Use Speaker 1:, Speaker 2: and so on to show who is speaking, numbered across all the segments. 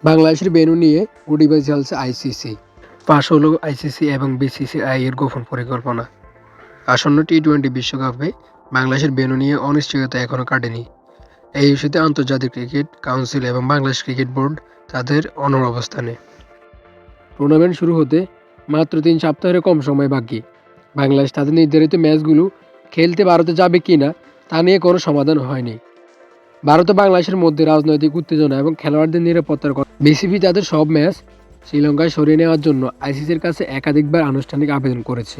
Speaker 1: বাংলাদেশের ভেন্যু নিয়ে গুটিবাজি চলছে আইসিসি। ফাঁস হলো আইসিসি এবং বিসিসিআই এর গোপন পরিকল্পনা। আসন্ন টি-20 বিশ্বকাপে বাংলাদেশের ভেন্যু নিয়ে অনিশ্চয়তা এখনো কাটেনি। এই ইস্যুতে আন্তর্জাতিক ক্রিকেট কাউন্সিল এবং বাংলাদেশ ক্রিকেট বোর্ড তাদের অনড় অবস্থানে। টুর্নামেন্ট শুরু হতে মাত্র 3 সপ্তাহের কম সময় বাকি। বাংলাদেশ তাদের নির্ধারিত ম্যাচগুলো খেলতে ভারতে যাবে কিনা তা নিয়ে কোনো সমাধান হয়নি। ভারত ও বাংলাদেশের মধ্যে রাজনৈতিক উত্তেজনা এবং খেলোয়াড়দের নিরাপত্তার কথা বিসিবি তাদের সব ম্যাচ শ্রীলঙ্কায় সরিয়ে নেওয়ার জন্য আইসিসির কাছে একাধিকবার আনুষ্ঠানিক আবেদন করেছে।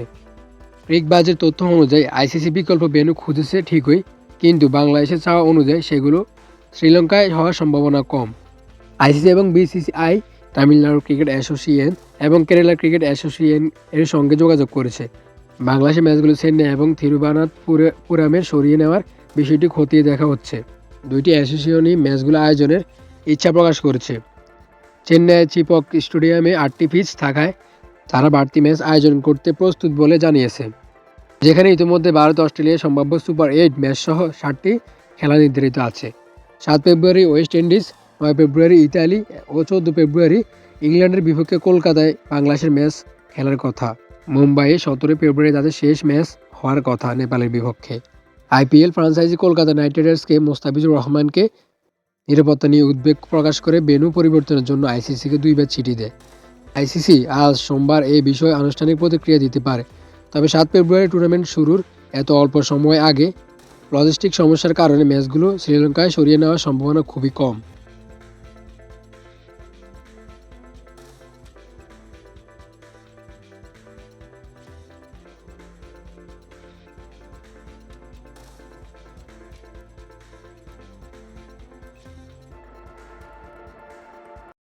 Speaker 1: ক্রিকবাজের তথ্য অনুযায়ী আইসিসি বিকল্প ভেন্যু খুঁজেছে ঠিকই, কিন্তু বাংলাদেশের চাওয়া অনুযায়ী সেগুলো শ্রীলঙ্কায় হওয়ার সম্ভাবনা কম। আইসিসি এবং বিসিসিআই তামিলনাড়ু ক্রিকেট অ্যাসোসিয়েশন এবং কেরালা ক্রিকেট অ্যাসোসিয়েশন এর সঙ্গে যোগাযোগ করেছে। বাংলাদেশের ম্যাচগুলো চেন্নাই এবং থিরুভানান্তপুরমে সরিয়ে নেওয়ার বিষয়টি খতিয়ে দেখা হচ্ছে। দুইটি অ্যাসোসিয়েশনই ম্যাচগুলো আয়োজনের ইচ্ছা প্রকাশ করেছে। চেন্নাইয়ের চিপক স্টেডিয়ামে 8টি পিচ থাকায় তারা বাড়তি ম্যাচ আয়োজন করতে প্রস্তুত বলে জানিয়েছে, যেখানে ইতিমধ্যে ভারত অস্ট্রেলিয়ার সম্ভাব্য সুপার 8 ম্যাচ সহ 7টি খেলা নির্ধারিত আছে। 7 ফেব্রুয়ারি ওয়েস্ট ইন্ডিজ, 9 ফেব্রুয়ারি ইতালি ও 14 ফেব্রুয়ারি ইংল্যান্ডের বিপক্ষে কলকাতায় বাংলাদেশের ম্যাচ খেলার কথা। মুম্বাইয়ে 17 ফেব্রুয়ারি তাদের শেষ ম্যাচ হওয়ার কথা নেপালের বিপক্ষে। আইপিএল ফ্র্যাঞ্চাইজি কলকাতা নাইট রাইডার্সকে মোস্তাফিজুর রহমানকে নিরাপত্তা নিয়ে উদ্বেগ প্রকাশ করে ভেন্যু পরিবর্তনের জন্য আইসিসিকে 2বার চিঠি দেয়। আইসিসি আজ সোমবার এই বিষয়ে আনুষ্ঠানিক প্রতিক্রিয়া দিতে পারে, তবে 7 ফেব্রুয়ারি টুর্নামেন্ট শুরুর এত অল্প সময় আগে লজিস্টিক সমস্যার কারণে ম্যাচগুলো শ্রীলঙ্কায় সরিয়ে নেওয়ার সম্ভাবনা খুবই কম।